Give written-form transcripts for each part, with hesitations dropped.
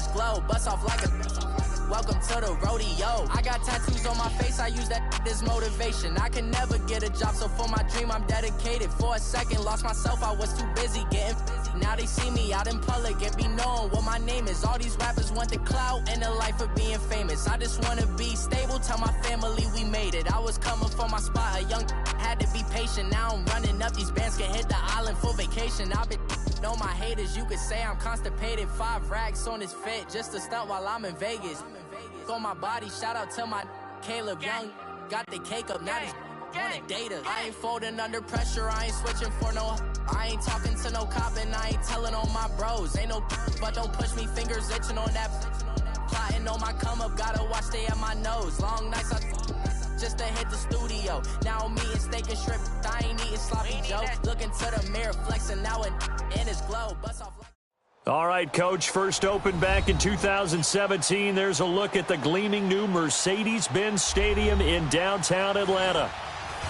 his glow. Bust off like a... Welcome to the rodeo. I got tattoos on my face, I use that as motivation. I can never get a job, so for my dream I'm dedicated. For a second, lost myself, I was too busy getting busy. Now they see me out in public and be knowing what my name is. All these rappers want the clout and the life of being famous. I just wanna be stable, tell my family we made it. I was coming from my spot, a young had to be patient. Now I'm running up, these bands can hit the island for vacation. I've been know my haters, you could say I'm constipated. 5 racks on his fit, just to stunt while I'm in Vegas. On my body, shout out to my Caleb Young. Got the cake up, now these wanna date us. I ain't folding under pressure, I ain't switching for no. I ain't talking to no cop and I ain't telling on my bros. Ain't no but don't push me, fingers itching on that. Plotting on my come up, gotta watch stay at my nose. Long nights just to hit the studio. Now I'm eating steak and shrimp, I ain't eating sloppy Joe. Looking to the mirror, flexing now and in his glow. Bust off. All right, Coach, first opened back in 2017. There's a look at the gleaming new Mercedes-Benz Stadium in downtown Atlanta.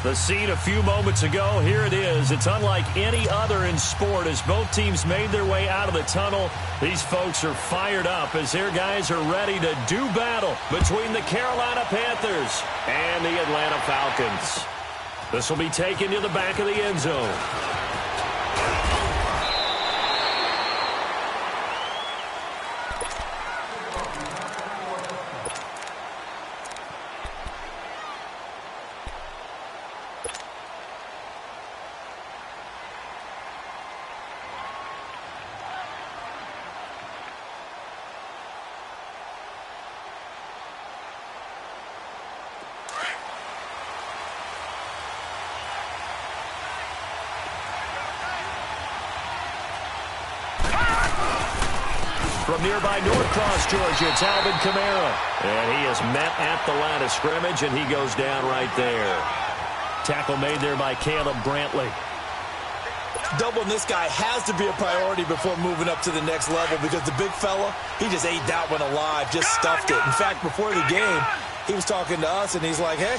The scene a few moments ago, here it is. It's unlike any other in sport as both teams made their way out of the tunnel. These folks are fired up as their guys are ready to do battle between the Carolina Panthers and the Atlanta Falcons. This will be taken to the back of the end zone. From nearby Norcross, Georgia, it's Alvin Kamara. And he is met at the line of scrimmage, and he goes down right there. Tackle made there by Caleb Brantley. Doubling this guy has to be a priority before moving up to the next level because the big fella, he just ate that one alive, just stuffed it. In fact, before the game, he was talking to us, and he's like, hey,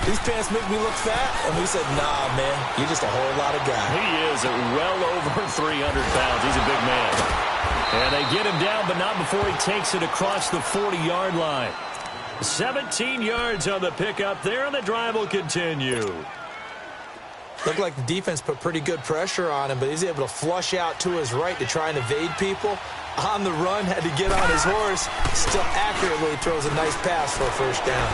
these pants make me look fat. And we said, nah, man, you're just a whole lot of guy. He is at well over 300 pounds. He's a big man. And they get him down, but not before he takes it across the 40-yard line. 17 yards on the pickup there, and the drive will continue. Looked like the defense put pretty good pressure on him, but he's able to flush out to his right to try and evade people. On the run, had to get on his horse. Still accurately throws a nice pass for a first down.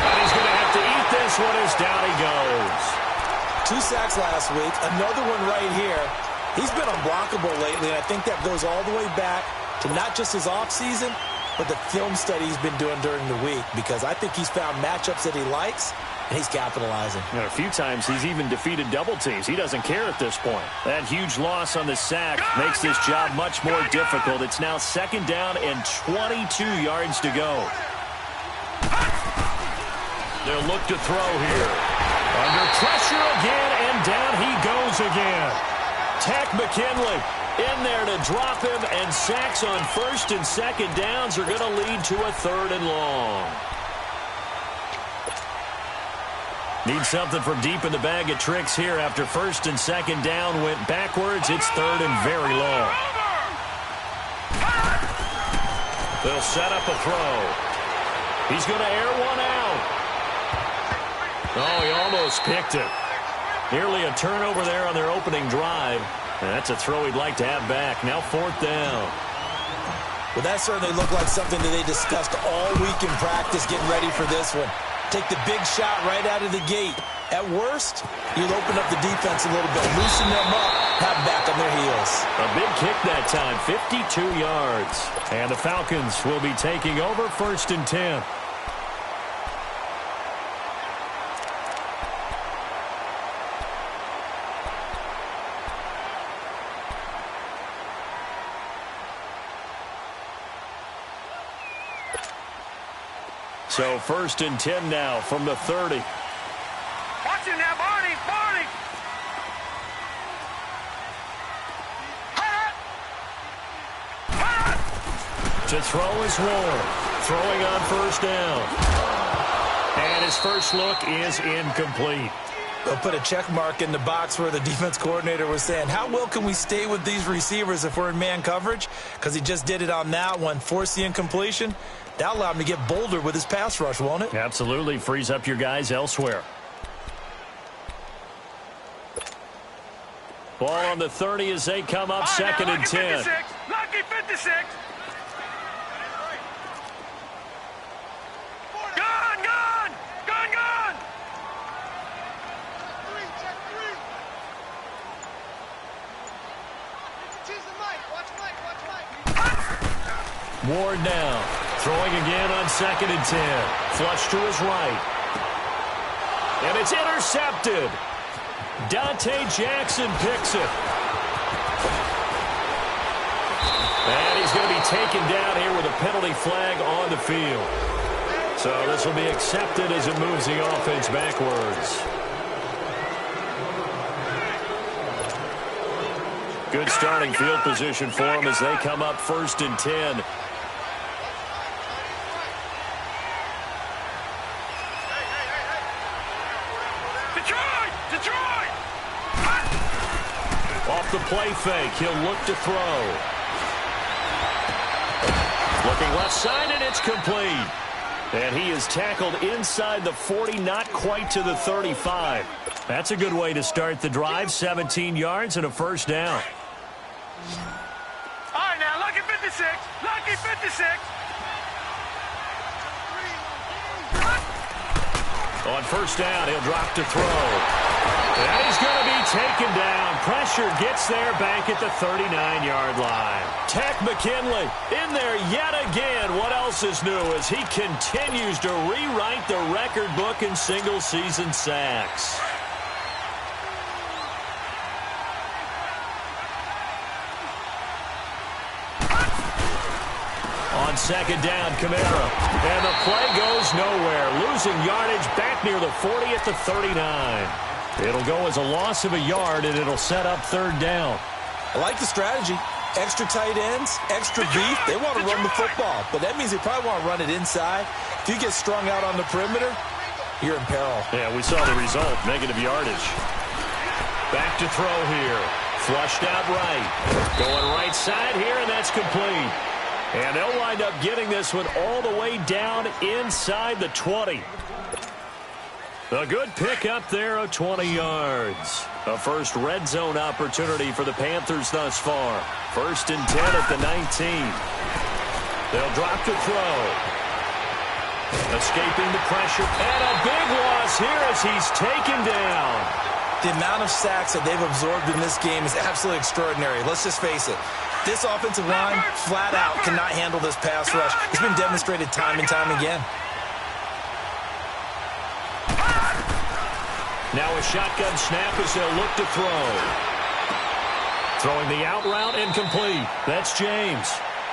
And he's going to have to eat this one as down he goes. 2 sacks last week, another one right here. He's been unblockable lately, and I think that goes all the way back to not just his offseason, but the film study he's been doing during the week, because I think he's found matchups that he likes, and he's capitalizing. And a few times he's even defeated double teams. He doesn't care at this point. That huge loss on the sack makes this job much more difficult. It's now 2nd down and 22 yards to go. They'll look to throw here. Under pressure again, and down he goes again. Tack McKinley in there to drop him, and sacks on 1st and 2nd downs are going to lead to a 3rd and long. Need something from deep in the bag of tricks here after 1st and 2nd down went backwards. It's 3rd and very long. They'll set up a throw. He's going to air one out. Oh, he almost picked it. Nearly a turnover there on their opening drive. And that's a throw he'd like to have back. Now 4th down. Well, that certainly looked like something that they discussed all week in practice getting ready for this one. Take the big shot right out of the gate. At worst, you'll open up the defense a little bit, loosen them up, have them back on their heels. A big kick that time, 52 yards. And the Falcons will be taking over 1st and 10. So 1st and 10 now from the 30. Watch it now, Barney, Barney. To throw is Ward. Throwing on 1st down. And his first look is incomplete. They'll put a check mark in the box where the defense coordinator was saying, how well can we stay with these receivers if we're in man coverage? Because he just did it on that one, forced the incompletion. That'll allow him to get bolder with his pass rush, won't it? Absolutely. Frees up your guys elsewhere. Ball on the 30 as they come up, second and 10. 56. Lucky 56. Gone, gone, gone, gone. Ward now. Throwing again on second and 10. Flush to his right. And it's intercepted. Dante Jackson picks it. And he's going to be taken down here with a penalty flag on the field. So this will be accepted as it moves the offense backwards. Good starting field position for them as they come up first and 10. Detroit! Off the play fake, he'll look to throw. Looking left side, and it's complete. And he is tackled inside the 40, not quite to the 35. That's a good way to start the drive. 17 yards and a first down. All right, now, lucky 56. Lucky 56. On first down, he'll drop to throw. And he's going to be taken down. Pressure gets there back at the 39-yard line. Tech McKinley in there yet again. What else is new as he continues to rewrite the record book in single-season sacks. On second down, Kamara. And the play goes nowhere. Losing yardage back near the 40 at the 39. It'll go as a loss of a yard, and it'll set up third down. I like the strategy. Extra tight ends, extra beef. They want to run the football, but that means they probably want to run it inside. If you get strung out on the perimeter, you're in peril. Yeah, we saw the result, negative yardage. Back to throw here. Flushed out right. Going right side here, and that's complete. And they'll wind up getting this one all the way down inside the 20. A good pick up there of 20 yards. A first red zone opportunity for the Panthers thus far. First and 10 at the 19. They'll drop to throw. Escaping the pressure. And a big loss here as he's taken down. The amount of sacks that they've absorbed in this game is absolutely extraordinary. Let's just face it. This offensive line, flat out, cannot handle this pass rush. It's been demonstrated time and time again. Now a shotgun snap as they'll look to throw. Throwing the out route incomplete. That's James.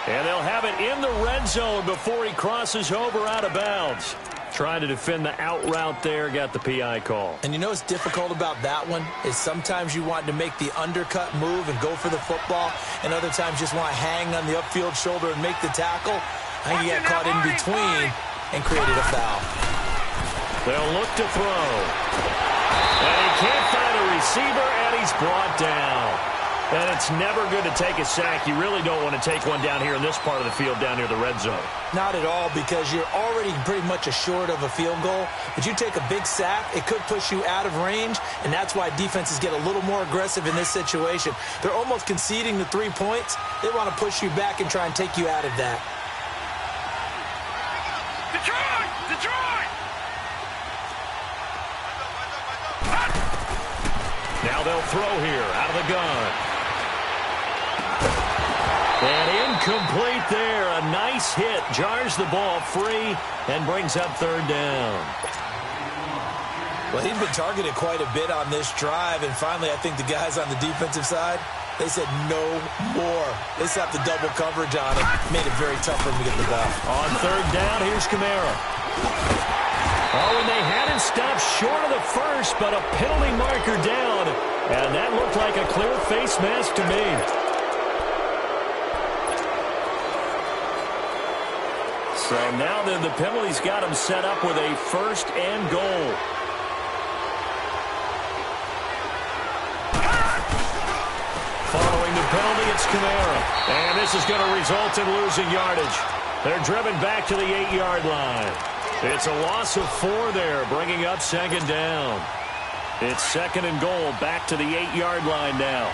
And they'll have it in the red zone before he crosses over out of bounds. Trying to defend the out route there, got the PI call. And you know what's difficult about that one is sometimes you want to make the undercut move and go for the football, and other times just want to hang on the upfield shoulder and make the tackle. I think he got caught in between and created a foul. They'll look to throw. And he can't find a receiver, and he's brought down. And it's never good to take a sack. You really don't want to take one down here in this part of the field down near the red zone. Not at all, because you're already pretty much assured of a field goal. But you take a big sack, it could push you out of range, and that's why defenses get a little more aggressive in this situation. They're almost conceding the 3 points. They want to push you back and try and take you out of that. Detroit! Detroit! Now they'll throw here out of the gun. And incomplete there. A nice hit. Jars the ball free and brings up third down. Well, he's been targeted quite a bit on this drive, and finally I think the guys on the defensive side, they said no more. They slapped the double coverage on him. Made it very tough for him to get the ball. On third down, here's Kamara. Oh, and they had him stopped short of the first, but a penalty marker down. And that looked like a clear face mask to me. So now then the penalty's got him set up with a first and goal. Kamara. And this is going to result in losing yardage. They're driven back to the 8-yard line. It's a loss of 4 there, bringing up second down. It's second and goal, back to the 8-yard line now.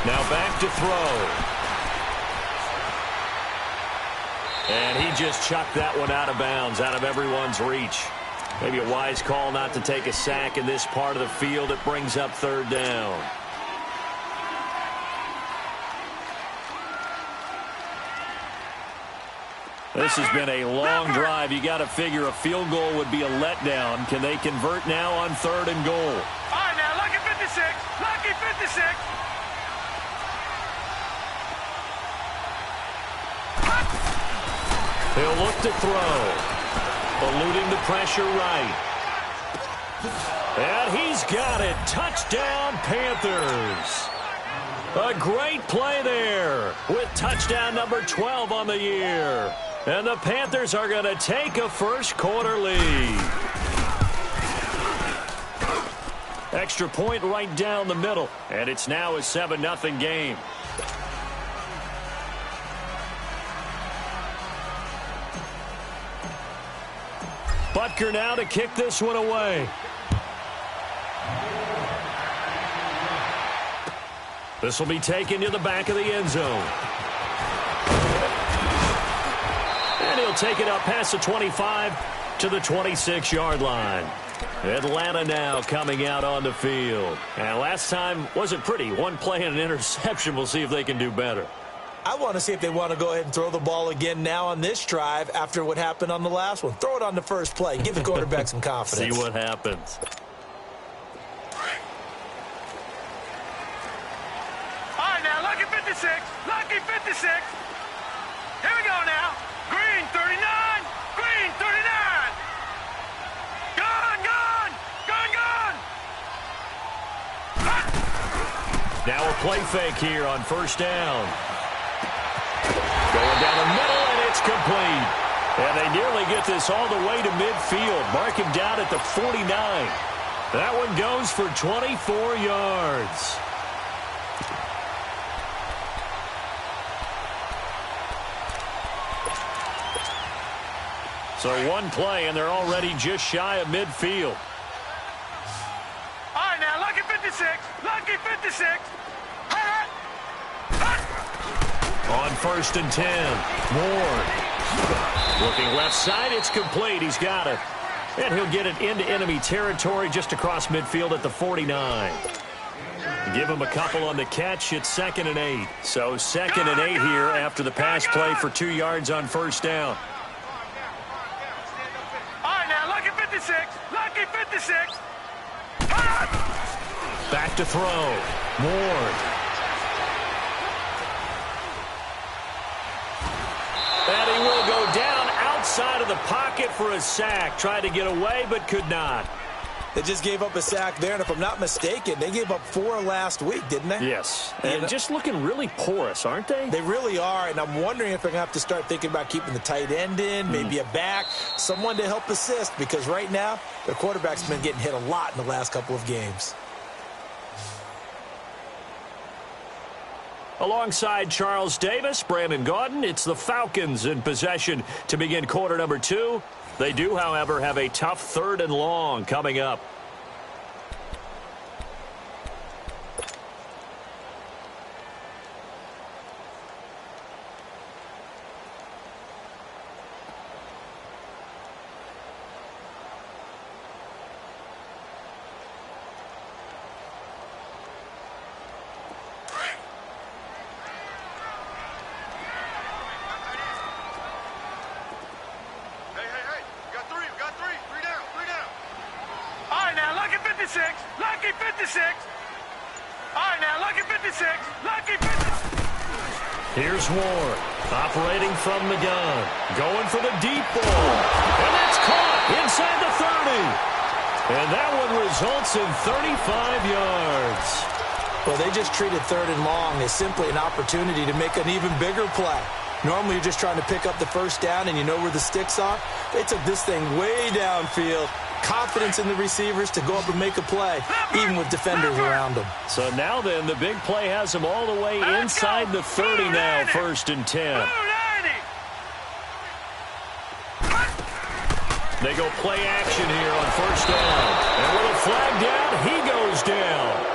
Now back to throw. And he just chucked that one out of bounds, out of everyone's reach. Maybe a wise call not to take a sack in this part of the field. It brings up third down. This has been a long drive. You got to figure a field goal would be a letdown. Can they convert now on third and goal? All right, now, lucky 56. Lucky 56. He'll look to throw. Eluding the pressure right. And he's got it. Touchdown, Panthers. A great play there with touchdown number 12 on the year. And the Panthers are going to take a first-quarter lead. Extra point right down the middle. And it's now a 7-0 game. Butker now to kick this one away. This will be taken to the back of the end zone. And he'll take it up past the 25 to the 26-yard line. Atlanta now coming out on the field. And last time wasn't pretty. One play and an interception. We'll see if they can do better. I want to see if they want to go ahead and throw the ball again now on this drive after what happened on the last one. Throw it on the first play. Give the quarterback some confidence. See what happens. All right, now, lucky 56. Lucky 56. Here we go now. Green 39. Green 39. Gone, gone. Gone, gone. Now a play fake here on first down. Going down the middle, and it's complete. And they nearly get this all the way to midfield. Mark him down at the 49. That one goes for 24 yards. So one play, and they're already just shy of midfield. All right, now, lucky 56. Lucky 56. On first and 10, Ward. Looking left side, it's complete. He's got it. And he'll get it into enemy territory just across midfield at the 49. Give him a couple on the catch. It's 2nd and 8. So 2nd and 8 here after the pass play for 2 yards on first down. All right, now, lucky 56. Lucky 56. Back to throw. Ward. And he will go down outside of the pocket for a sack. Tried to get away, but could not. They just gave up a sack there, and if I'm not mistaken, they gave up 4 last week, didn't they? Yes. And just looking really porous, aren't they? They really are, and I'm wondering if they're going to have to start thinking about keeping the tight end in, maybe a back, someone to help assist, because right now, their quarterback's been getting hit a lot in the last couple of games. Alongside Charles Davis, Brandon Gaudin, it's the Falcons in possession to begin quarter number 2. They do, however, have a tough 3rd and long coming up. Lucky 56. All right, now, lucky 56. Lucky 56. Here's Ward, operating from the gun, going for the deep ball. And that's caught inside the 30. And that one results in 35 yards. Well, they just treated 3rd and long as simply an opportunity to make an even bigger play. Normally, you're just trying to pick up the first down, and you know where the sticks are. They took this thing way downfield, confidence in the receivers to go up and make a play, even with defenders around them. So now then, the big play has them all the way inside the 30 now, 1st and 10. They go play action here on 1st down. And with a flag down, he goes down.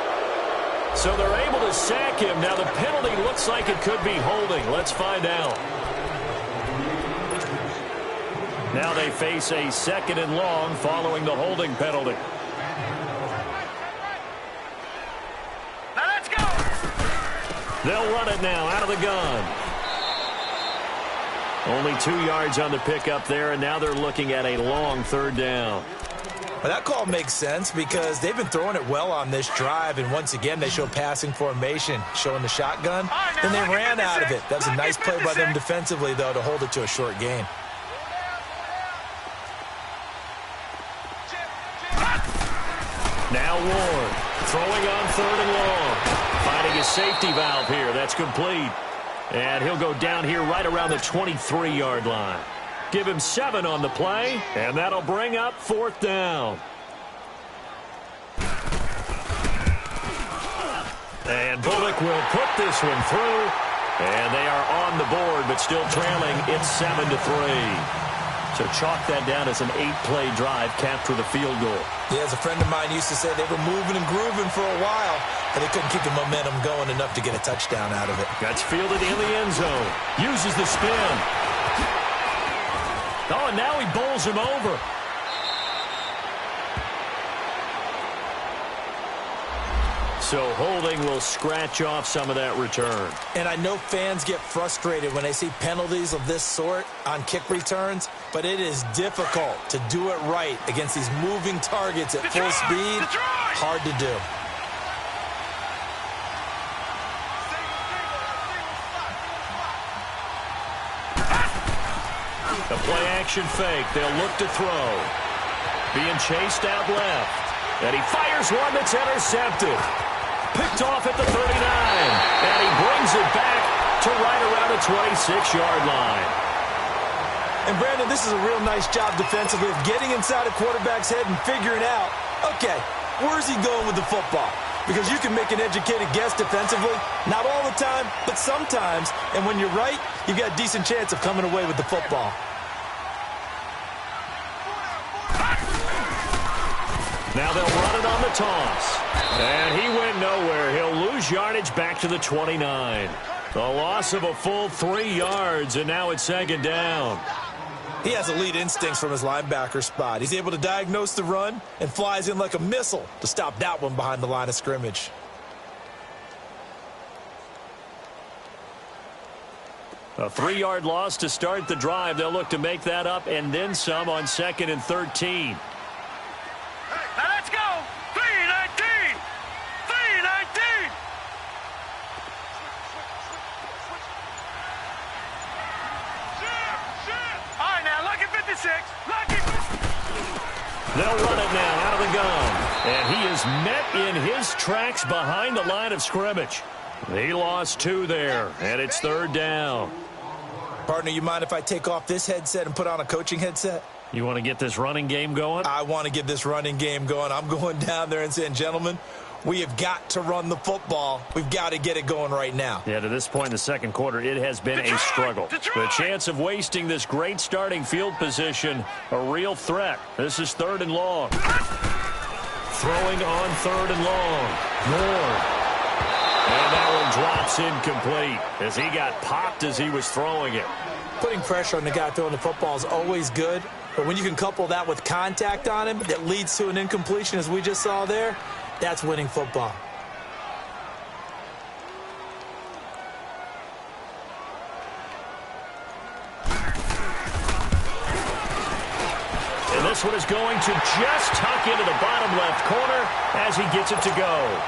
So they're able to sack him. Now the penalty looks like it could be holding. Let's find out. Now they face a 2nd and long following the holding penalty. Now let's go. They'll run it now out of the gun. Only 2 yards on the pickup there, and now they're looking at a long 3rd down. Well, that call makes sense because they've been throwing it well on this drive, and once again they show passing formation, showing the shotgun. Then they ran out of it. That was a nice play by them defensively, though, to hold it to a short gain. Now Ward throwing on 3rd and long. Finding a safety valve here. That's complete. And he'll go down here right around the 23-yard line. Give him 7 on the play, and that'll bring up 4th down. And Bullock will put this one through. And they are on the board, but still trailing. It's 7-3. So chalk that down as an 8-play drive, capture the field goal. Yeah, as a friend of mine used to say, they were moving and grooving for a while, and they couldn't keep the momentum going enough to get a touchdown out of it. That's fielded in the end zone. Uses the spin. Oh, and now he bowls him over. So holding will scratch off some of that return. And I know fans get frustrated when they see penalties of this sort on kick returns, but it is difficult to do it right against these moving targets at full speed. Hard to do. The play-action fake. They'll look to throw. Being chased out left. And he fires one that's intercepted. Picked off at the 39. And he brings it back to right around the 26-yard line. And, Brandon, this is a real nice job defensively of getting inside a quarterback's head and figuring out, okay, where's he going with the football? Because you can make an educated guess defensively. Not all the time, but sometimes. And when you're right, you've got a decent chance of coming away with the football. Now they'll run it on the toss. And he went nowhere. He'll lose yardage back to the 29. The loss of a full 3 yards, and now it's 2nd down. He has elite instincts from his linebacker spot. He's able to diagnose the run and flies in like a missile to stop that one behind the line of scrimmage. A 3-yard loss to start the drive. They'll look to make that up and then some on 2nd and 13. Now let's go. 3-19. 3-19. All right, now, lucky 56. Lucky. They'll run it now out of the gun. And he is met in his tracks behind the line of scrimmage. He lost 2 there, and it's 3rd down. Partner, you mind if I take off this headset and put on a coaching headset? You want to get this running game going? I want to get this running game going. I'm going down there and saying, gentlemen, we have got to run the football. We've got to get it going right now. Yeah, to this point in the 2nd quarter, it has been a struggle. The chance of wasting this great starting field position, a real threat. This is 3rd and long. Throwing on 3rd and long. More. And that one drops incomplete as he got popped as he was throwing it. Putting pressure on the guy throwing the football is always good, but when you can couple that with contact on him that leads to an incompletion, as we just saw there, that's winning football. And this one is going to just tuck into the bottom left corner as he gets it to go.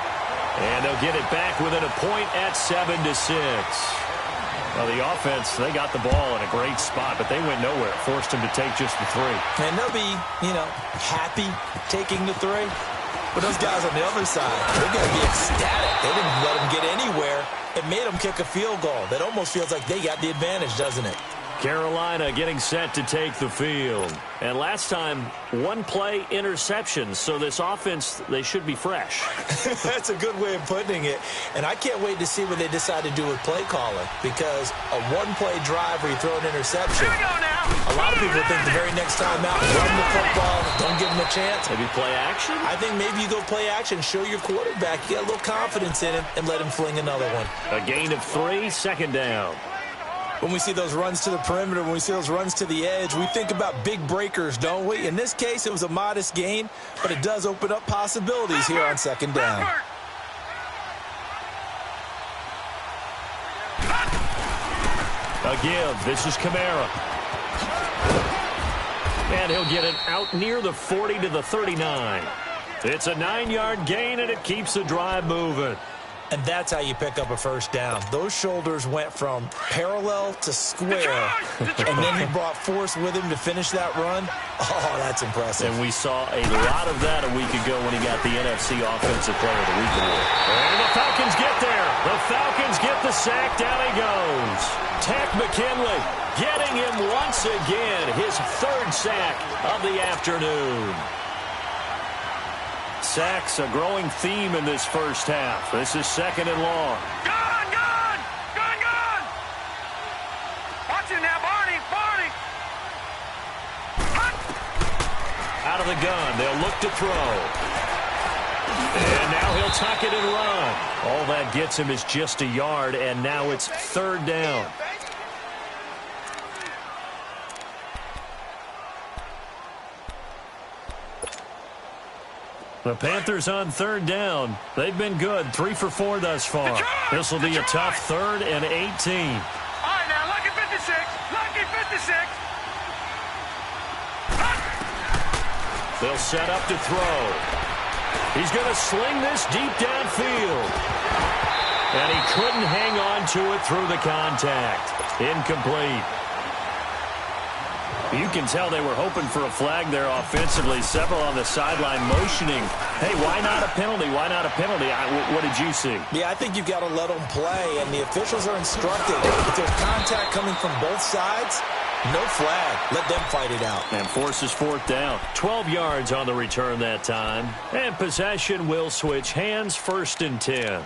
And they'll get it back within a point at 7-6. Well, the offense, they got the ball in a great spot, but they went nowhere. Forced him to take just the 3. And they'll be, happy taking the 3. But those guys on the other side, they're going to be ecstatic. They didn't let them get anywhere. It made them kick a field goal. That almost feels like they got the advantage, doesn't it? Carolina getting set to take the field. And last time, one play interception. So this offense, they should be fresh. That's a good way of putting it. And I can't wait to see what they decide to do with play calling. Because a one-play drive where you throw an interception, a lot of people think the very next time out, run the football, don't give them a chance. Maybe play action? I think maybe you go play action, show your quarterback, you get a little confidence in him, and let him fling another one. A gain of 3, second down. When we see those runs to the perimeter, when we see those runs to the edge, we think about big breakers, don't we? In this case, it was a modest gain, but it does open up possibilities here on second down. A give. This is Kamara. And he'll get it out near the 40 to the 39. It's a 9-yard gain, and it keeps the drive moving. And that's how you pick up a first down. Those shoulders went from parallel to square, and then he brought force with him to finish that run. Oh, that's impressive. And we saw a lot of that a week ago when he got the NFC Offensive Player of the Week award. And the Falcons get there. The Falcons get the sack. Down he goes. Tech McKinley getting him once again. His 3rd sack of the afternoon. Sacks, a growing theme in this first half. This is 2nd and long. Gone! Watch it now, Barney! Out of the gun, they'll look to throw. And now he'll tuck it and run. All that gets him is just a yard, and now it's 3rd down. The Panthers on 3rd down. They've been good, 3 for 4 thus far. This will be a tough 3rd and 18. All right, now, lucky 56. They'll set up to throw. He's going to sling this deep downfield. And he couldn't hang on to it through the contact. Incomplete. You can tell they were hoping for a flag there offensively. Several on the sideline motioning. Hey, why not a penalty? Why not a penalty? What did you see? Yeah, I think you've got to let them play, and the officials are instructed. If there's contact coming from both sides, no flag. Let them fight it out. And forces 4th down. 12 yards on the return that time. And possession will switch hands, 1st and 10.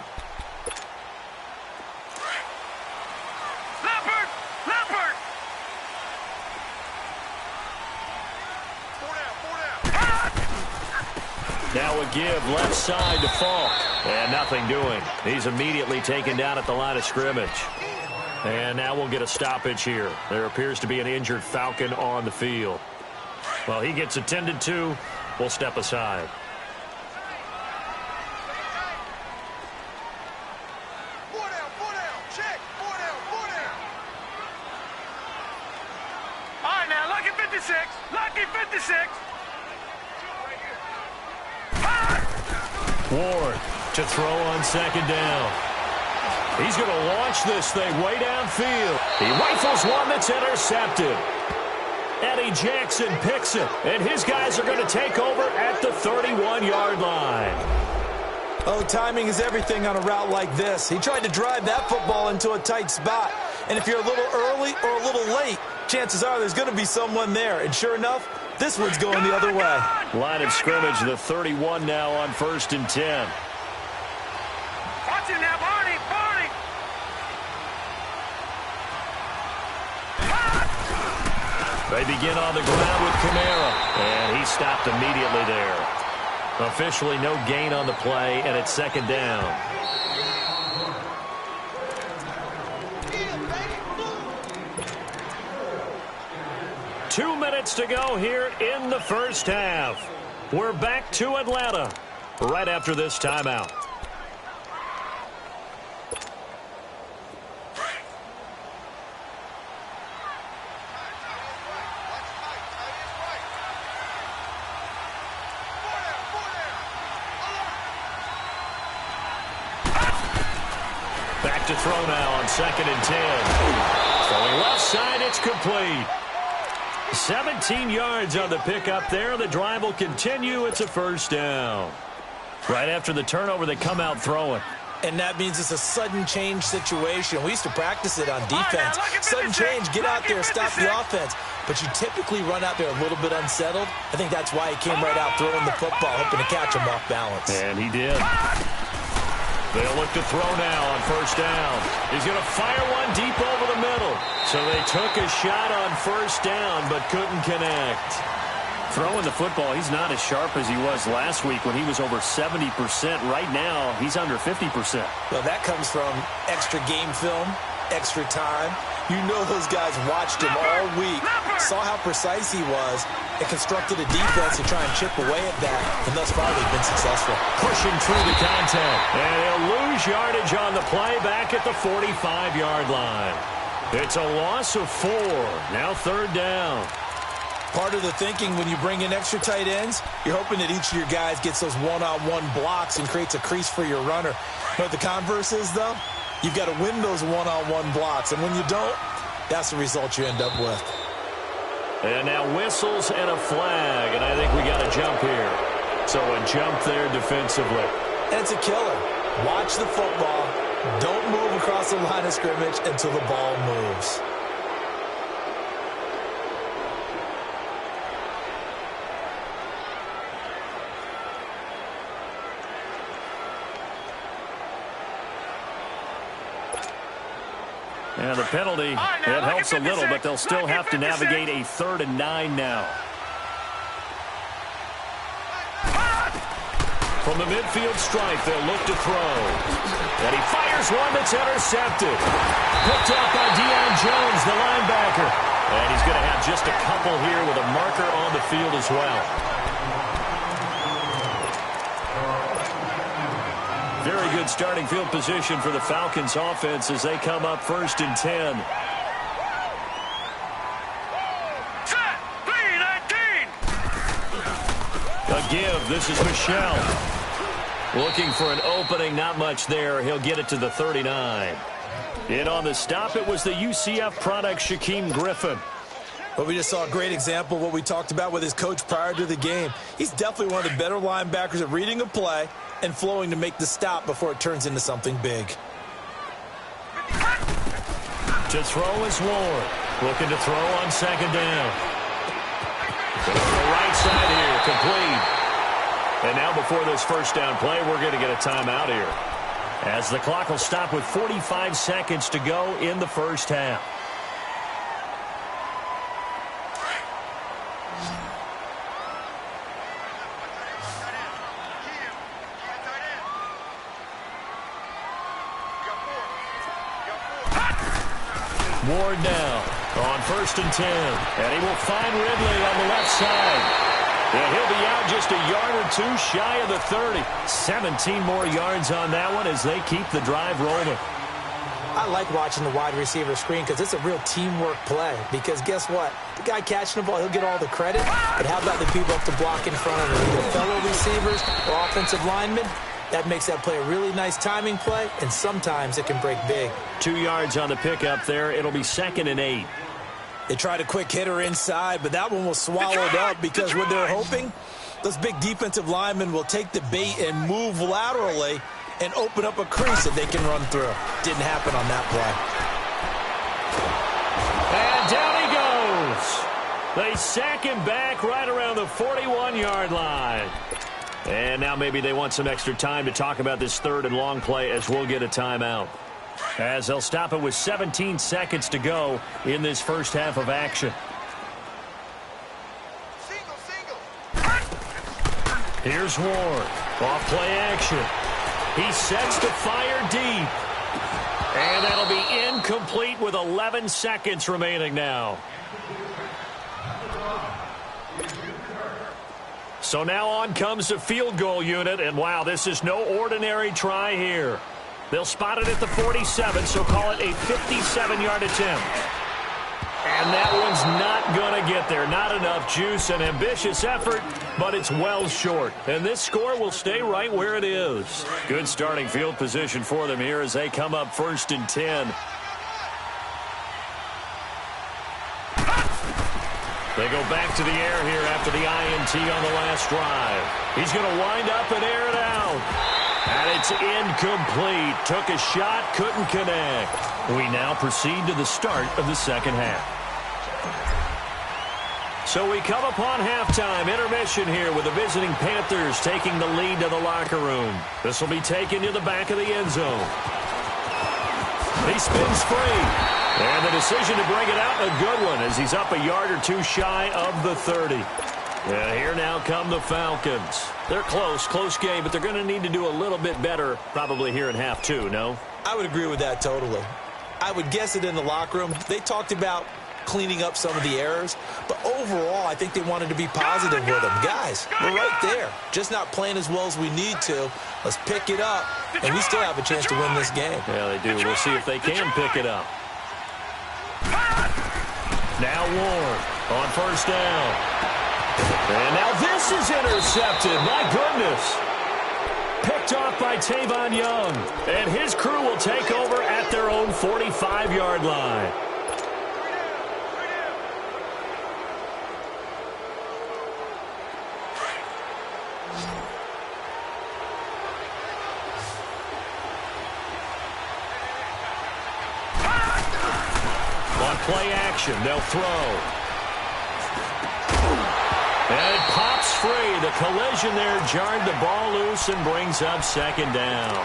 Now a give left side to Falk. And nothing doing. He's immediately taken down at the line of scrimmage. And now we'll get a stoppage here. There appears to be an injured Falcon on the field. Well, he gets attended to. We'll step aside. Check. 4 down. All right, now, lucky 56. Ward to throw on 2nd down. He's going to launch this thing way downfield. He rifles one that's intercepted. Eddie Jackson picks it, and his guys are going to take over at the 31-yard line. Oh, timing is everything on a route like this. He tried to drive that football into a tight spot. And if you're a little early or a little late, chances are there's going to be someone there. And sure enough, this one's going the other way. Line of scrimmage, the 31 now on 1st and 10. Watch it now, Barney. They begin on the ground with Kamara, and he stopped immediately there. Officially no gain on the play, and it's 2nd down. Two minutes to go here in the first half. We're back to Atlanta right after this timeout. Back to throw now on 2nd and 10. Throwing left side, it's complete. 17 yards on the pickup there. The drive will continue. It's a first down. Right after the turnover, they come out throwing. And that means it's a sudden change situation. We used to practice it on defense. Sudden change, get out there, stop the offense. But you typically run out there a little bit unsettled. I think that's why he came right out throwing the football, hoping to catch him off balance. And he did. They'll look to throw now on first down. He's going to fire one deep over the middle. So they took a shot on first down, but couldn't connect. Throwing the football, he's not as sharp as he was last week when he was over 70%. Right now, he's under 50%. Well, that comes from extra game film, extra time. You know those guys watched him all week, saw how precise he was, and constructed a defense to try and chip away at that, and thus far they've been successful. Pushing through the contact, and he'll lose yardage on the play back at the 45-yard line. It's a loss of 4. Now third down. Part of the thinking when you bring in extra tight ends, you're hoping that each of your guys gets those one-on-one blocks and creates a crease for your runner. But the converse is, though, you've got to win those one-on-one blocks. And when you don't, that's the result you end up with. And now whistles and a flag, and I think we got a jump here. So a jump there defensively. And it's a killer. Watch the football. Don't move across the line of scrimmage until the ball moves. And the penalty, it helps a little, but they'll still have to navigate a 3rd and 9 now. From the midfield stripe, they'll look to throw. And he fires one that's intercepted. Picked up by Deion Jones, the linebacker. And he's going to have just a couple here with a marker on the field as well. Very good starting field position for the Falcons offense as they come up 1st and 10. Set, 3-19. A give. This is Michelle. Looking for an opening. Not much there. He'll get it to the 39. In on the stop, it was the UCF product, Shaquem Griffin. But we just saw a great example of what we talked about with his coach prior to the game. He's definitely one of the better linebackers at reading a play and flowing to make the stop before it turns into something big. To throw is Ward. Looking to throw on 2nd down. To the right side here, complete. And now before this first down play, we're going to get a timeout here, as the clock will stop with 45 seconds to go in the first half. Ward now on 1st and 10. And he will find Ridley on the left side. And he'll be out just a yard or two shy of the 30. 17 more yards on that one as they keep the drive rolling. I like watching the wide receiver screen because it's a real teamwork play. Because guess what? The guy catching the ball, he'll get all the credit. But how about the people up to block in front of him? Either fellow receivers or offensive linemen. That makes that play a really nice timing play, and sometimes it can break big. 2 yards on the pickup there. It'll be 2nd and 8. They tried a quick hitter inside, but that one was swallowed up because what they're hoping, those big defensive linemen will take the bait and move laterally and open up a crease that they can run through. Didn't happen on that play. And down he goes. They sack him back right around the 41-yard line. And now maybe they want some extra time to talk about this 3rd and long play as we'll get a timeout. As they'll stop it with 17 seconds to go in this first half of action. Here's Ward. Off play action. He sets to fire deep. And that'll be incomplete with 11 seconds remaining now. So now on comes the field goal unit, and wow, this is no ordinary try here. They'll spot it at the 47, so call it a 57-yard attempt. And that one's not going to get there. Not enough juice, an ambitious effort, but it's well short. And this score will stay right where it is. Good starting field position for them here as they come up 1st and 10. They go back to the air here after the INT on the last drive. He's going to wind up and air it out. And it's incomplete. Took a shot, couldn't connect. We now proceed to the start of the second half. So we come upon halftime intermission here with the visiting Panthers taking the lead to the locker room. This will be taken to the back of the end zone. He spins free. And the decision to bring it out, a good one, as he's up a yard or two shy of the 30. And here now come the Falcons. They're close game, but they're going to need to do a little bit better probably here in half two, no? I would agree with that totally. I would guess it in the locker room. They talked about cleaning up some of the errors, but overall, I think they wanted to be positive with them. Guys, we're right there. Just not playing as well as we need to. Let's pick it up, and we still have a chance to win this game. Yeah, they do. We'll see if they can pick it up. Now Ward on first down. And now this is intercepted. My goodness. Picked off by Tavon Young. And his crew will take over at their own 45-yard line. On play action, they'll throw. And it pops free. The collision there jarred the ball loose and brings up second down.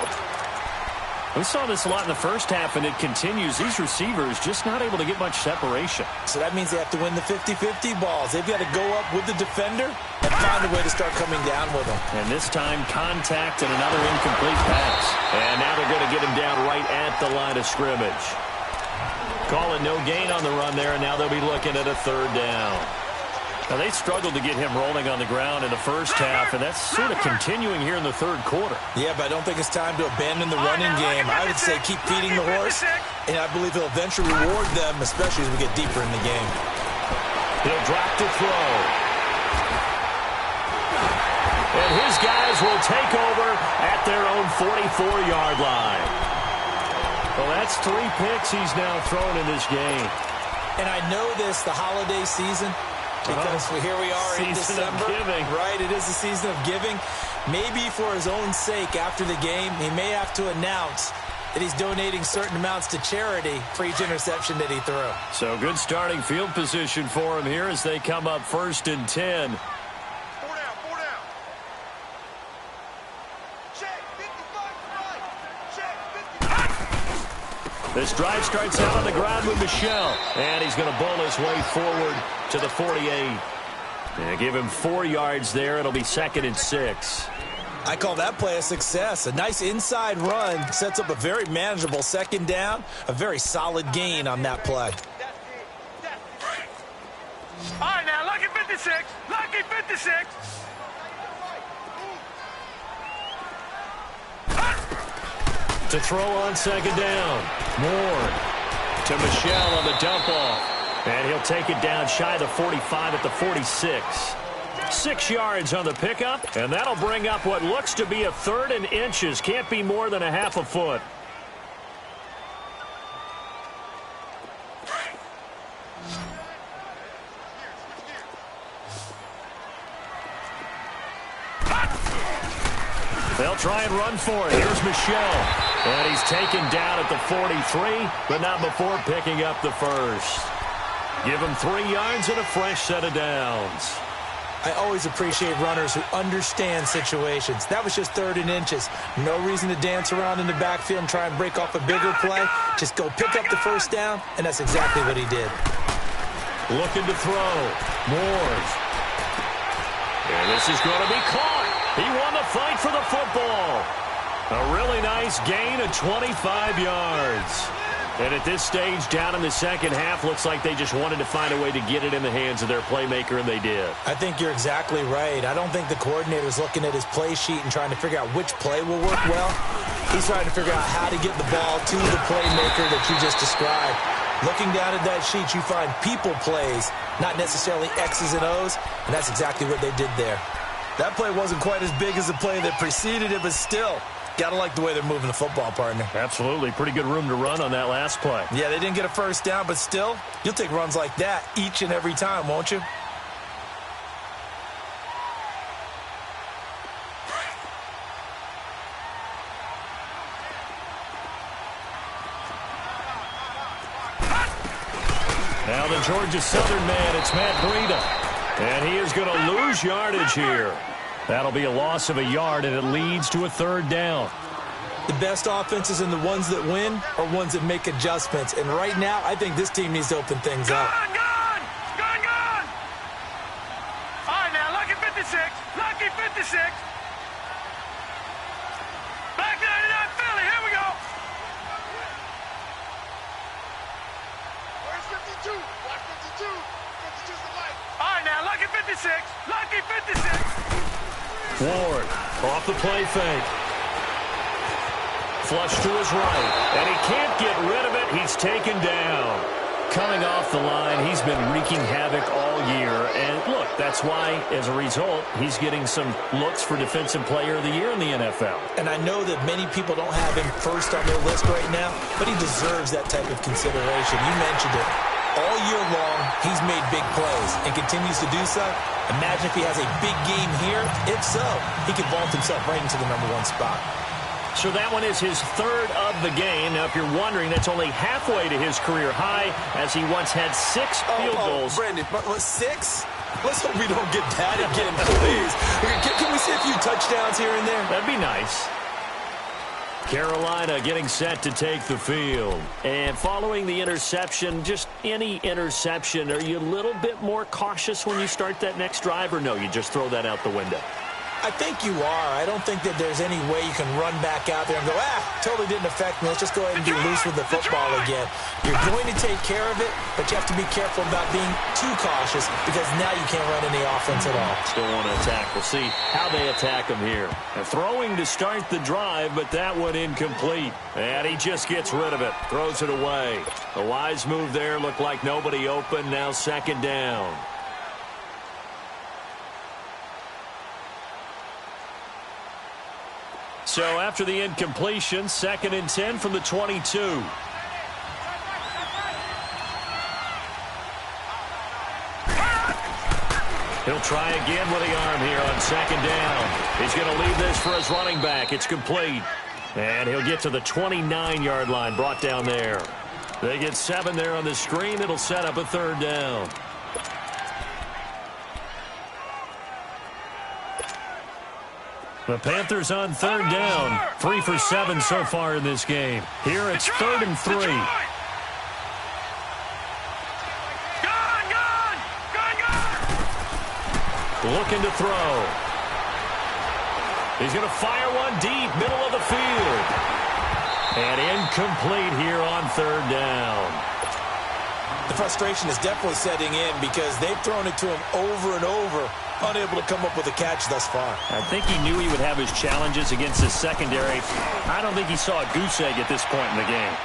We saw this a lot in the first half, and it continues. These receivers just not able to get much separation. So that means they have to win the 50-50 balls. They've got to go up with the defender and find a way to start coming down with them. And this time, contact and another incomplete pass. And now they're going to get him down right at the line of scrimmage. Calling no gain on the run there, and now they'll be looking at a third down. Now, they struggled to get him rolling on the ground in the first half, and that's sort of continuing here in the third quarter. Yeah, but I don't think it's time to abandon the running game. I would say keep feeding the horse, and I believe he'll eventually reward them, especially as we get deeper in the game. He'll drop to throw. And his guys will take over at their own 44-yard line. Well, that's 3 picks he's now thrown in this game. And I know this, the holiday season, because here we are in December. Season of giving. Right, it is the season of giving. Maybe for his own sake after the game, he may have to announce that he's donating certain amounts to charity for each interception that he threw. So good starting field position for him here as they come up 1st and 10. 4 down. Check, 55 right. Check, 55. This drive starts out on the ground with Michel. And he's going to bowl his way forward to the 48. And give him 4 yards there. It'll be 2nd and 6. I call that play a success. A nice inside run sets up a very manageable second down. A very solid gain on that play. All right, now, lucky 56. Lucky 56. To throw on second down. Moore to Michel on the dump off. And he'll take it down shy of the 45 at the 46. 6 yards on the pickup, and that'll bring up what looks to be a 3rd and inches. Can't be more than a half a foot. They'll try and run for it. Here's Michel. And he's taken down at the 43, but not before picking up the first. Give him 3 yards and a fresh set of downs. I always appreciate runners who understand situations. That was just 3rd and inches. No reason to dance around in the backfield and try and break off a bigger play. Just go pick up the first down, and that's exactly what he did. Looking to throw. Moores. And this is going to be caught. He won the fight for the football. A really nice gain of 25 yards. And at this stage, down in the second half, looks like they just wanted to find a way to get it in the hands of their playmaker, and they did. I think you're exactly right. I don't think the coordinator's looking at his play sheet and trying to figure out which play will work well. He's trying to figure out how to get the ball to the playmaker that you just described. Looking down at that sheet, you find people plays, not necessarily X's and O's, and that's exactly what they did there. That play wasn't quite as big as the play that preceded it, but still, gotta like the way they're moving the football, partner. Absolutely. Pretty good room to run on that last play. Yeah, they didn't get a first down, but still, you'll take runs like that each and every time, won't you? Now the Georgia Southern man, it's Matt Breida. And he is going to lose yardage here. That'll be a loss of a yard, and it leads to a third down. The best offenses and the ones that win are ones that make adjustments. And right now, I think this team needs to open things up. Gone! All right, now, lucky 56. Lucky 56. Back 99 Philly. Here we go. Where's 52? Watch 52. 52's the light. All right, now, lucky 56. Lucky 56. Ward off the play fake. Flush to his right, and he can't get rid of it. He's taken down. Coming off the line, he's been wreaking havoc all year. And look, that's why, as a result, he's getting some looks for Defensive Player of the Year in the NFL. And I know that many people don't have him first on their list right now, but he deserves that type of consideration. You mentioned it. All year long, he's made big plays and continues to do so. Imagine if he has a big game here. If so, he could vault himself right into the #1 spot. So that one is his third of the game. Now, if you're wondering, that's only halfway to his career high, as he once had 6 field goals. Brandon, 6? Let's hope we don't get that again, please. Can we see a few touchdowns here and there? That'd be nice. Carolina getting set to take the field. And following the interception, just any interception, are you a little bit more cautious when you start that next drive, or no, you just throw that out the window? I think you are. I don't think that there's any way you can run back out there and go, totally didn't affect me. Let's just go ahead and be loose with the football again. You're going to take care of it, but you have to be careful about being too cautious because now you can't run any offense at all. Still want to attack. We'll see how they attack him here. And throwing to start the drive, but that one incomplete. And he just gets rid of it. Throws it away. A wise move there. Looked like nobody open. Now second down. So after the incompletion, 2nd and 10 from the 22. He'll try again with the arm here on 2nd down. He's going to leave this for his running back. It's complete. And he'll get to the 29-yard line, brought down there. They get 7 there on the screen. It'll set up a 3rd down. The Panthers on 3rd down. 3 for 7 so far in this game. Here it's 3rd and 3. Looking to throw. He's going to fire one deep, middle of the field. And incomplete here on 3rd down. The frustration is definitely setting in because they've thrown it to him over and over, unable to come up with a catch thus far. I think he knew he would have his challenges against his secondary. I don't think he saw a goose egg at this point in the game.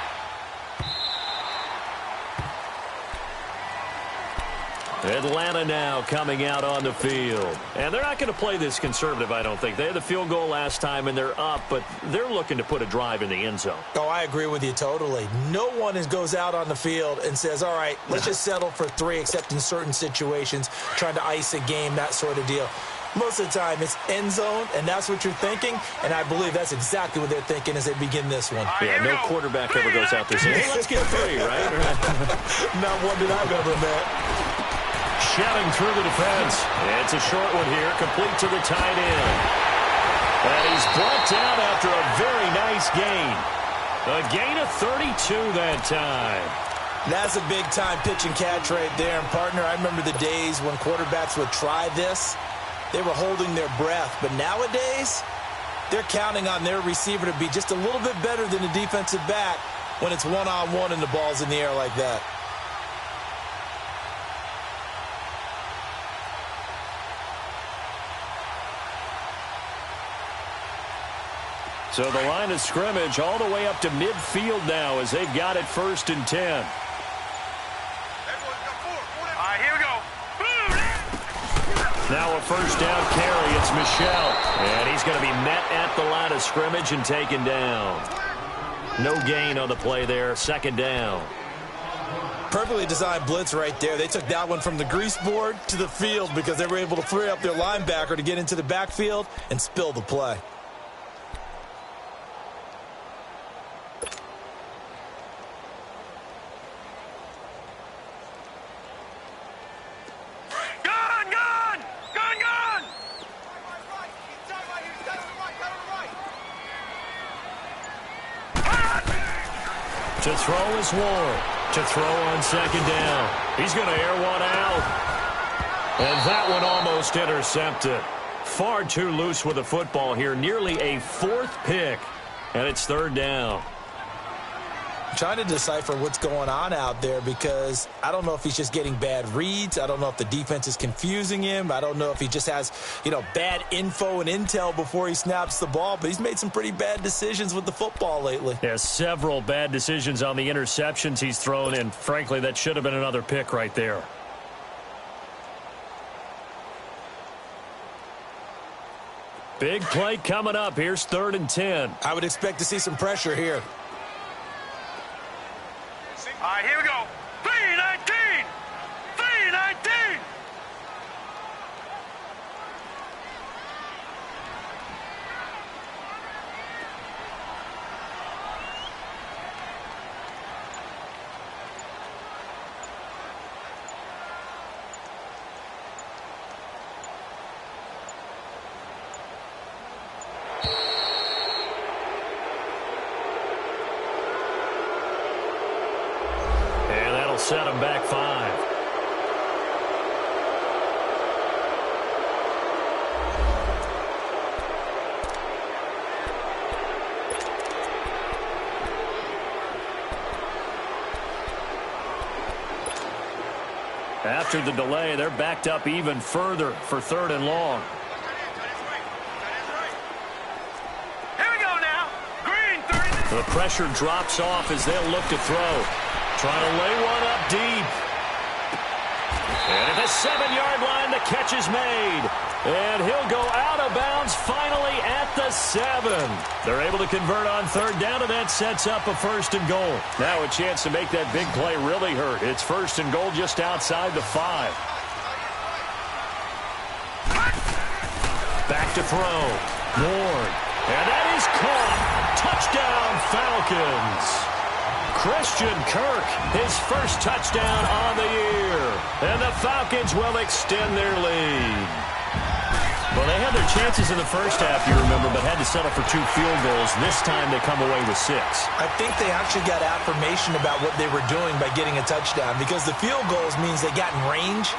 Atlanta now coming out on the field. And they're not going to play this conservative, I don't think. They had the field goal last time, and they're up, but they're looking to put a drive in the end zone. Oh, I agree with you totally. No one goes out on the field and says, all right, let's just settle for 3, except in certain situations, trying to ice a game, that sort of deal. Most of the time, it's end zone, and that's what you're thinking, and I believe that's exactly what they're thinking as they begin this one. Yeah, no quarterback ever goes out there saying, hey, let's get 3, right? Not one that I've ever met. Shelling through the defense. It's a short one here, complete to the tight end. And he's brought down after a very nice gain. A gain of 32 that time. That's a big-time pitch and catch right there. And, partner, I remember the days when quarterbacks would try this. They were holding their breath. But nowadays, they're counting on their receiver to be just a little bit better than the defensive back when it's one-on-one and the ball's in the air like that. So the line of scrimmage all the way up to midfield now as they've got it 1st and 10. All right, here we go. Now a 1st down carry. It's Michel. And he's going to be met at the line of scrimmage and taken down. No gain on the play there. 2nd down. Perfectly designed blitz right there. They took that one from the grease board to the field because they were able to free up their linebacker to get into the backfield and spill the play. To throw is Ward. To throw on second down. He's going to air one out. And that one almost intercepted. Far too loose with the football here. Nearly a fourth pick. And it's third down. I'm trying to decipher what's going on out there because I don't know if he's just getting bad reads. I don't know if the defense is confusing him. I don't know if he just has, bad info and intel before he snaps the ball. But he's made some pretty bad decisions with the football lately. Yeah, several bad decisions on the interceptions he's thrown, and frankly, that should have been another pick right there. Big play coming up. Here's 3rd and 10. I would expect to see some pressure here. All right, here we go. 3-19. 3-19. Set him back 5. After the delay, they're backed up even further for 3rd and long. Here we go now. Green 30. The pressure drops off as they'll look to throw. Trying to lay one up deep. And at the 7-yard line, the catch is made. And he'll go out of bounds finally at the 7. They're able to convert on 3rd down, and that sets up a 1st and goal. Now a chance to make that big play really hurt. It's 1st and goal just outside the 5. Back to throw. Ward. And that is caught. Touchdown, Falcons. Christian Kirk, his first touchdown on the year. And the Falcons will extend their lead. Well, they had their chances in the first half, you remember, but had to settle for 2 field goals. This time they come away with 6. I think they actually got affirmation about what they were doing by getting a touchdown because the field goals means they got in range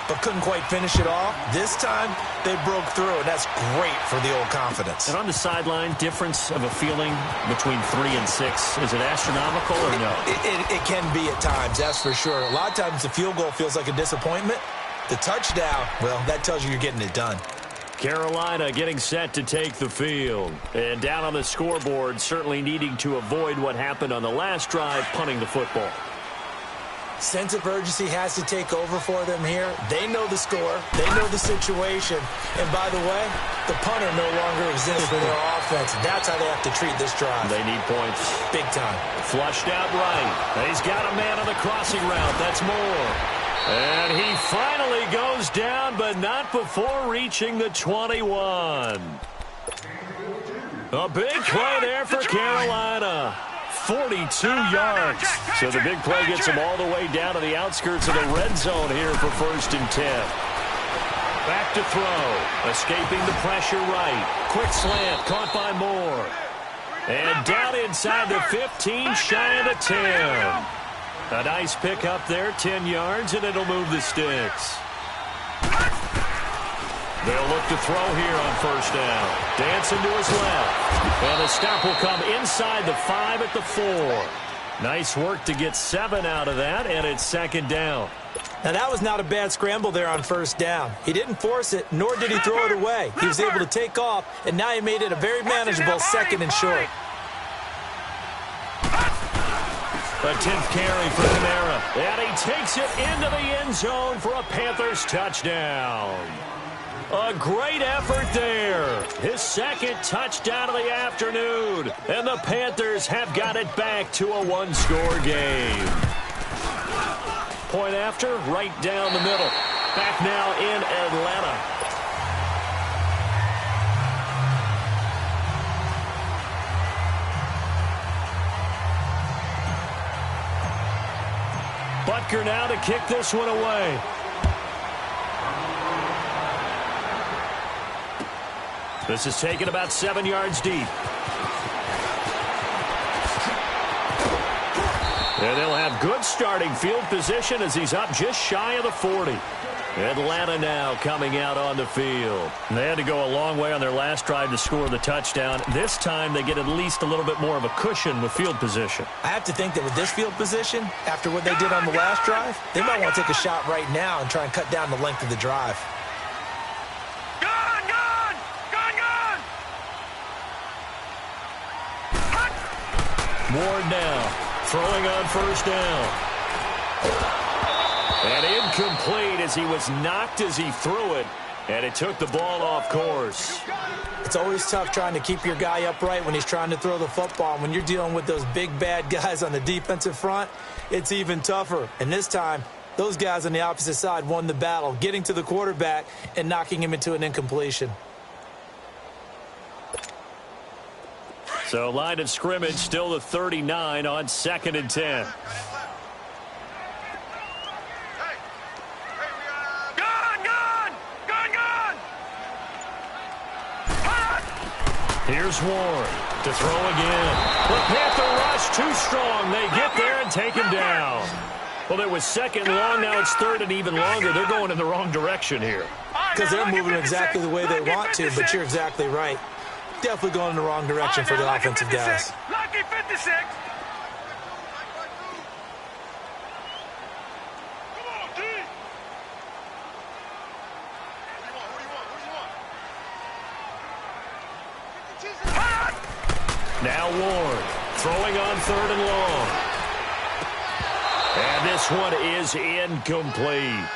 but couldn't quite finish it off. This time, they broke through, and that's great for the old confidence. And on the sideline, difference of a feeling between 3 and 6, is it astronomical or no? It can be at times, that's for sure. A lot of times the field goal feels like a disappointment. The touchdown, well, that tells you you're getting it done. Carolina getting set to take the field. And down on the scoreboard, certainly needing to avoid what happened on the last drive, punting the football. Sense of urgency has to take over for them here. They know the score. They know the situation. And by the way, the punter no longer exists for their offense. That's how they have to treat this drive. They need points. Big time. Flushed out right. He's got a man on the crossing route. That's Moore. And he finally goes down, but not before reaching the 21. A big play there for Carolina. 42 yards. So the big play gets them all the way down to the outskirts of the red zone here for 1st and 10. Back to throw. Escaping the pressure right. Quick slant. Caught by Moore. And down inside the 15, shy of the 10. A nice pick up there, 10 yards, and it'll move the sticks. They'll look to throw here on 1st down. Dancing to his left. And the stop will come inside the 5 at the 4. Nice work to get 7 out of that, and it's 2nd down. Now, that was not a bad scramble there on 1st down. He didn't force it, nor did he throw it away. He was able to take off, and now he made it a very manageable 2nd and short. A 10th carry for Kamara. And he takes it into the end zone for a Panthers touchdown. A great effort there. His 2nd touchdown of the afternoon. And the Panthers have got it back to a 1-score game. Point after, right down the middle. Back now in Atlanta. Butker now to kick this one away. This is taken about 7 yards deep. And they'll have good starting field position as he's up just shy of the 40. Atlanta now coming out on the field. They had to go a long way on their last drive to score the touchdown. This time they get at least a little bit more of a cushion with field position. I have to think that with this field position, after what they did on the last drive, they might want to take a shot right now and try and cut down the length of the drive. Gone, gone! Gone, gone! Ward now throwing on first down. And incomplete as he was knocked as he threw it, and it took the ball off course. It's always tough trying to keep your guy upright when he's trying to throw the football. When you're dealing with those big, bad guys on the defensive front, it's even tougher. And this time, those guys on the opposite side won the battle, getting to the quarterback and knocking him into an incompletion. So line of scrimmage still the 39 on 2nd and 10. Here's Ward to throw again. The Panther rush too strong. They get there and take him down. Well, it was 2nd long. Now it's 3rd and even longer. They're going in the wrong direction here. Because they're moving exactly the way they want to, but you're exactly right. Definitely going in the wrong direction for the offensive guys. Lucky 56. Now Ward throwing on 3rd and long. And this one is incomplete.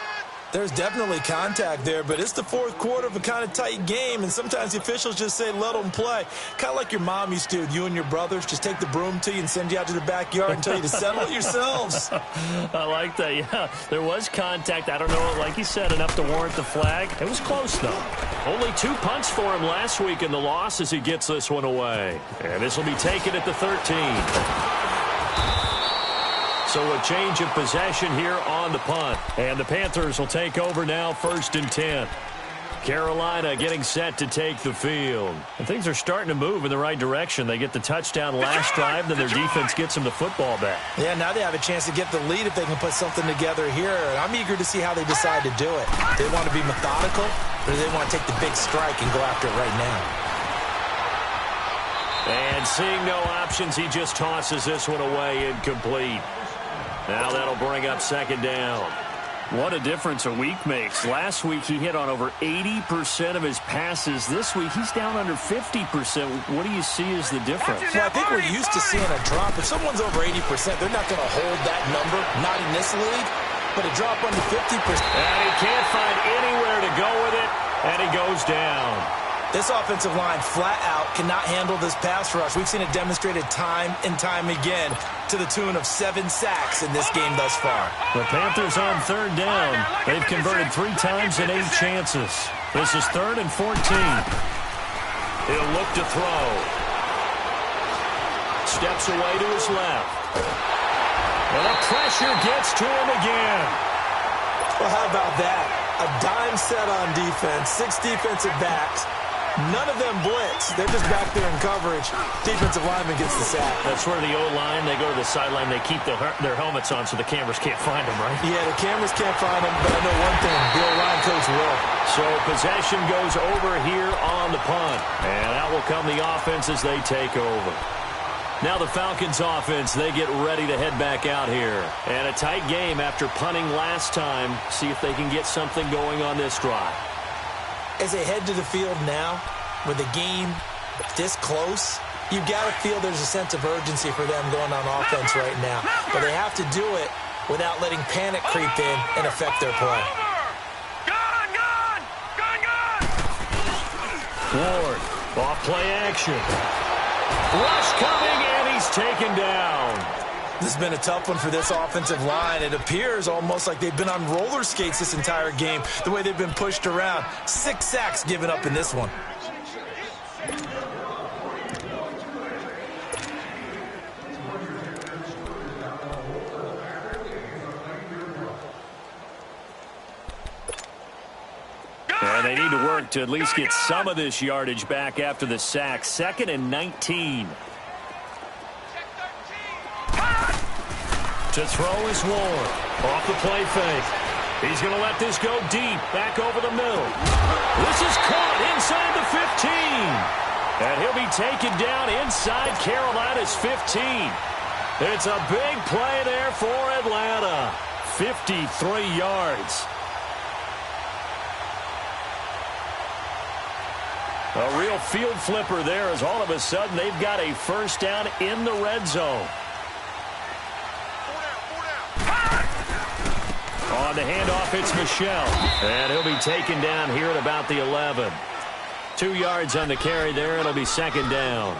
There's definitely contact there, but it's the 4th quarter of a kind of tight game, and sometimes the officials just say let them play. Kind of like your mom used to, you and your brothers, just take the broom to you and send you out to the backyard and tell you to settle it yourselves. I like that, yeah. There was contact. I don't know, like you said, enough to warrant the flag. It was close, though. Only 2 punts for him last week in the loss as he gets this one away. And this will be taken at the 13. So a change of possession here on the punt. And the Panthers will take over now 1st and 10. Carolina getting set to take the field. And things are starting to move in the right direction. They get the touchdown last drive, then their defense gets them the football back. Yeah, now they have a chance to get the lead if they can put something together here. And I'm eager to see how they decide to do it. They want to be methodical, or do they want to take the big strike and go after it right now? And seeing no options, he just tosses this one away incomplete. Now that'll bring up 2nd down. What a difference a week makes. Last week he hit on over 80% of his passes. This week he's down under 50%. What do you see as the difference? Well, I think we're used to seeing a drop. If someone's over 80%, they're not going to hold that number, not in this league, but a drop under 50%. And he can't find anywhere to go with it, and he goes down. This offensive line flat out cannot handle this pass rush. We've seen it demonstrated time and time again to the tune of 7 sacks in this game thus far. The Panthers on 3rd down. They've converted 3 times in 8 chances. This is 3rd and 14. He'll look to throw. Steps away to his left. And the pressure gets to him again. Well, how about that? A dime set on defense, 6 defensive backs. None of them blitz. They're just back there in coverage. Defensive lineman gets the sack. That's where the O-line, they go to the sideline, they keep their helmets on so the cameras can't find them, right? Yeah, the cameras can't find them, but I know one thing, the O-line coach will. So possession goes over here on the punt. And out will come the offense as they take over. Now the Falcons offense, they get ready to head back out here. And a tight game after punting last time. See if they can get something going on this drive. As they head to the field now, with the game this close, you've got to feel there's a sense of urgency for them going on offense right now. But they have to do it without letting panic creep in and affect their play. Gone, gone! Gone, gone! Ward, off play action. Rush coming, and he's taken down. This has been a tough one for this offensive line. It appears almost like they've been on roller skates this entire game, the way they've been pushed around. 6 sacks given up in this one. And they need to work to at least get some of this yardage back after the sack. 2nd and 19. To throw is Ward. Off the play fake. He's going to let this go deep. Back over the middle. This is caught inside the 15. And he'll be taken down inside Carolina's 15. It's a big play there for Atlanta. 53 yards. A real field flipper there as all of a sudden they've got a first down in the red zone. On the handoff, it's Michel. And he'll be taken down here at about the 11. 2 yards on the carry there. It'll be second down.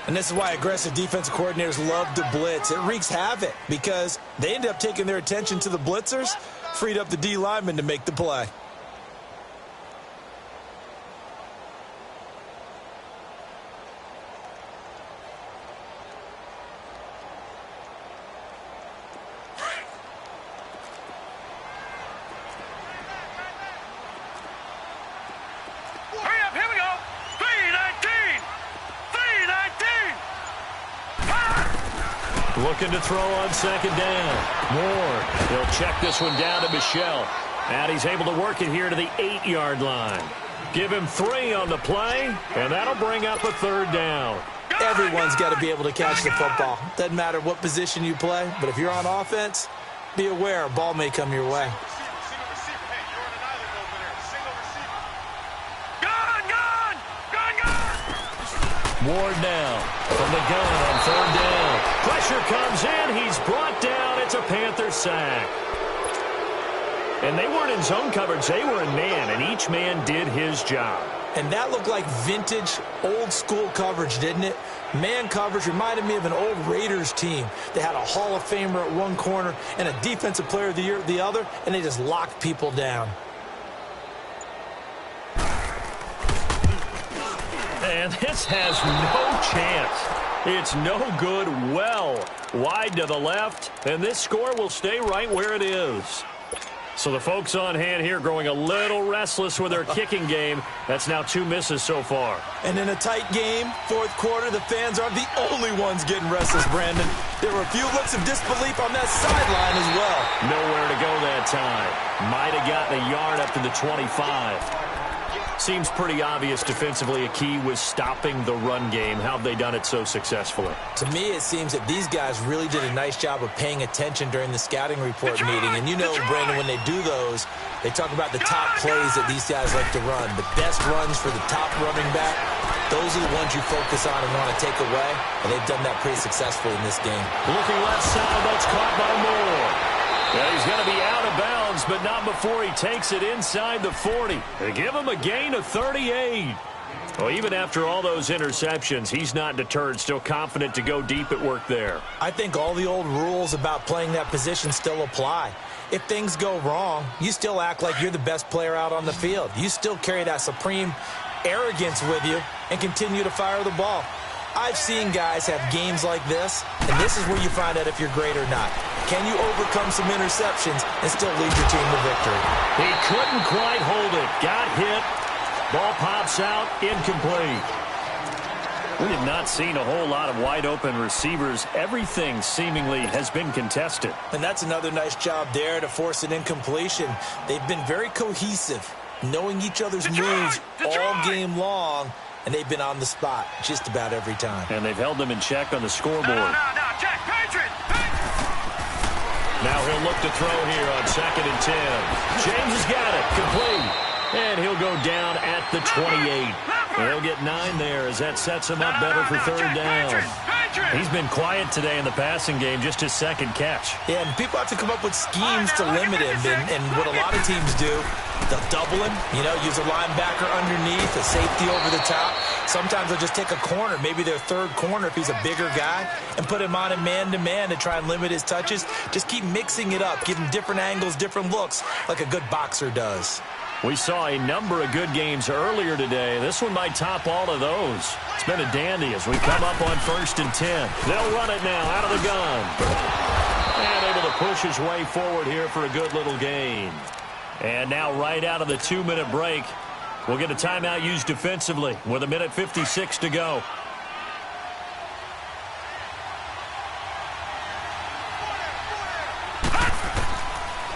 And this is why aggressive defensive coordinators love to blitz. It wreaks havoc because they end up taking their attention to the blitzers, freed up the D lineman to make the play. Looking to throw on second down. Ward. He'll check this one down to Michel. And he's able to work it here to the 8-yard line. Give him 3 on the play, and that'll bring up a third down. Everyone's got to be able to catch the football. Doesn't matter what position you play, but if you're on offense, be aware a ball may come your way. Ward now from the gun on third down. Pressure comes in. He's brought down. It's a Panther sack. And they weren't in zone coverage. They were in man, and each man did his job. And that looked like vintage, old-school coverage, didn't it? Man coverage reminded me of an old Raiders team. They had a Hall of Famer at one corner and a Defensive Player of the Year at the other, and they just locked people down. And this has no chance. It's no good. Well wide to the left, and this score will stay right where it is. So the folks on hand here growing a little restless with their kicking game. That's now 2 misses so far. And in a tight game, fourth quarter, the fans aren't the only ones getting restless, Brandon. There were a few looks of disbelief on that sideline as well. Nowhere to go that time. Might have gotten a yard up to the 25. Seems pretty obvious defensively a key was stopping the run game. How have they done it so successfully? To me, it seems that these guys really did a nice job of paying attention during the scouting report meeting. And you know, Brandon, when they do those, they talk about the top plays that these guys like to run. The best runs for the top running back, those are the ones you focus on and want to take away. And they've done that pretty successfully in this game. Looking left side, that's caught by Moore. Yeah, he's going to be out of bounds, but not before he takes it inside the 40. They give him a gain of 38. Well, even after all those interceptions, he's not deterred, still confident to go deep at work there. I think all the old rules about playing that position still apply. If things go wrong, you still act like you're the best player out on the field. You still carry that supreme arrogance with you and continue to fire the ball. I've seen guys have games like this, and this is where you find out if you're great or not. Can you overcome some interceptions and still lead your team to victory? He couldn't quite hold it. Got hit. Ball pops out. Incomplete. We have not seen a whole lot of wide-open receivers. Everything seemingly has been contested. And that's another nice job there to force an incompletion. They've been very cohesive, knowing each other's moves all game long. And they've been on the spot just about every time. And they've held them in check on the scoreboard. No, Jack, Patriot! Now he'll look to throw here on 2nd and 10. James has got it. Complete. And he'll go down at the 28. They'll get 9 there as that sets him up better for third down. He's been quiet today in the passing game, just his second catch. Yeah, and people have to come up with schemes to limit him. And what a lot of teams do, they'll double him, use a linebacker underneath, a safety over the top. Sometimes they'll just take a corner, maybe their third corner if he's a bigger guy, and put him on a man-to-man to try and limit his touches. Just keep mixing it up, give him different angles, different looks, like a good boxer does. We saw a number of good games earlier today. This one might top all of those. It's been a dandy as we come up on 1st and 10. They'll run it now out of the gun. And able to push his way forward here for a good little gain. And now right out of the 2-minute break, we'll get a timeout used defensively with 1:56 to go.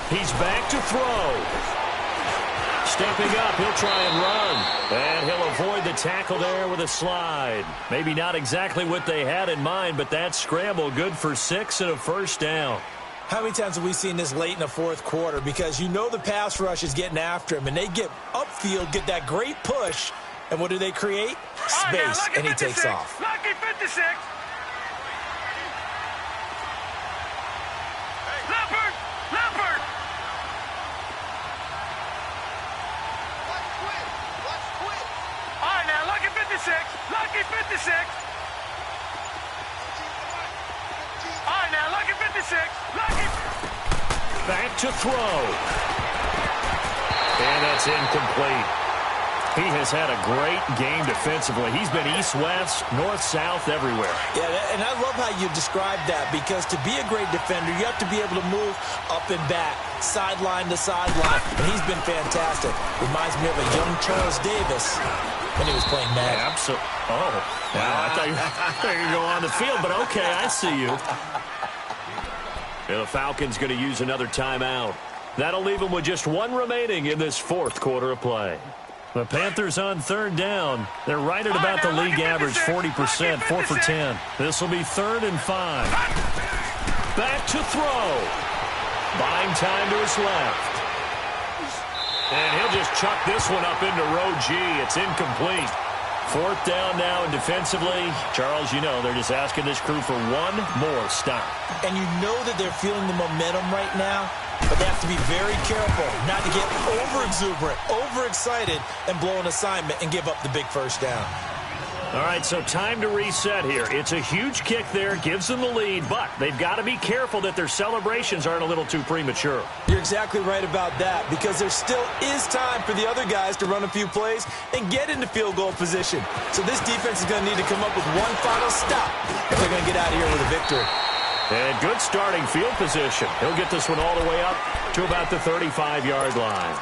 He's back to throw. Stepping up, he'll try and run. And he'll avoid the tackle there with a slide. Maybe not exactly what they had in mind, but that scramble good for 6 and a first down. How many times have we seen this late in the fourth quarter? Because you know the pass rush is getting after him, and they get upfield, get that great push, and what do they create? Space, and he takes off. Lucky 56. Leopard! Leopard! Watch quick. All right, now, lucky 56. Lucky 56. All right, now, lucky 56. Lucky. Back to throw. And that's incomplete. He has had a great game defensively. He's been east-west, north-south, everywhere. Yeah, and I love how you described that, because to be a great defender, you have to be able to move up and back, sideline to sideline, and he's been fantastic. Reminds me of a young Charles Davis when he was playing Madden. Absolutely. Oh, wow. I thought you were going to go on the field, but okay, I see you. And the Falcons going to use another timeout. That'll leave them with just one remaining in this fourth quarter of play. The Panthers on third down. They're right at about the league average, 40%, 4 for 10. This will be 3rd and 5. Back to throw. Buying time to his left. And he'll just chuck this one up into row G. It's incomplete. 4th down now, and defensively, Charles, you know, they're just asking this crew for one more stop. And you know that they're feeling the momentum right now, but they have to be very careful not to get over-exuberant, overexcited, and blow an assignment and give up the big first down. All right, so time to reset here. It's a huge kick there, gives them the lead, but they've got to be careful that their celebrations aren't a little too premature. You're exactly right about that, because there still is time for the other guys to run a few plays and get into field goal position. So this defense is going to need to come up with one final stop if they're going to get out of here with a victory. And good starting field position. He'll get this one all the way up to about the 35-yard line.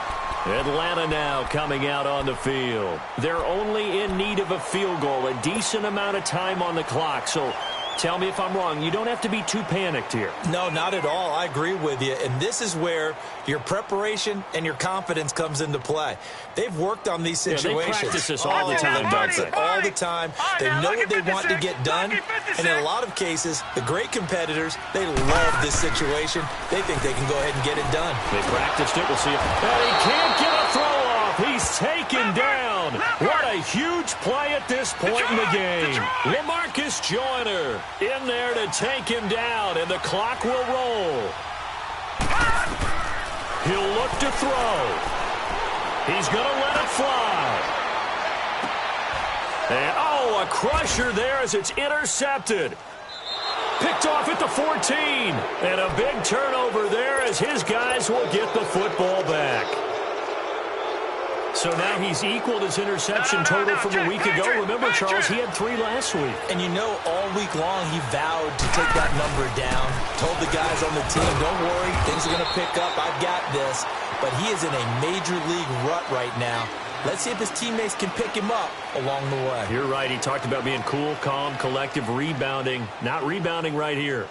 Atlanta now coming out on the field. They're only in need of a field goal, a decent amount of time on the clock. So tell me if I'm wrong. You don't have to be too panicked here. No, not at all. I agree with you. And this is where your preparation and your confidence comes into play. They've worked on these situations. Yeah, they practice this all the time, don't they? All the time. They know what they want to get done. And in a lot of cases, the great competitors, they love this situation. They think they can go ahead and get it done. They practiced it. We'll see. And he can't get a throw off. He's taken down. What a huge play at this point in the game. LaMarcus Joyner in there to take him down, and the clock will roll. He'll look to throw. He's going to let it fly. And, oh, a crusher there as it's intercepted. Picked off at the 14. And a big turnover there as his guys will get the football back. So now he's equaled his interception total from a week ago. Remember, Charles, he had 3 last week. And you know, all week long he vowed to take that number down. Told the guys on the team, don't worry, things are going to pick up. I've got this. But he is in a major league rut right now. Let's see if his teammates can pick him up along the way. You're right. He talked about being cool, calm, collective, rebounding. Not rebounding right here.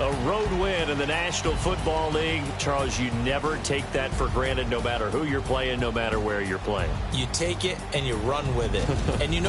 A road win in the National Football League. Charles, you never take that for granted no matter who you're playing, no matter where you're playing. You take it and you run with it. And you know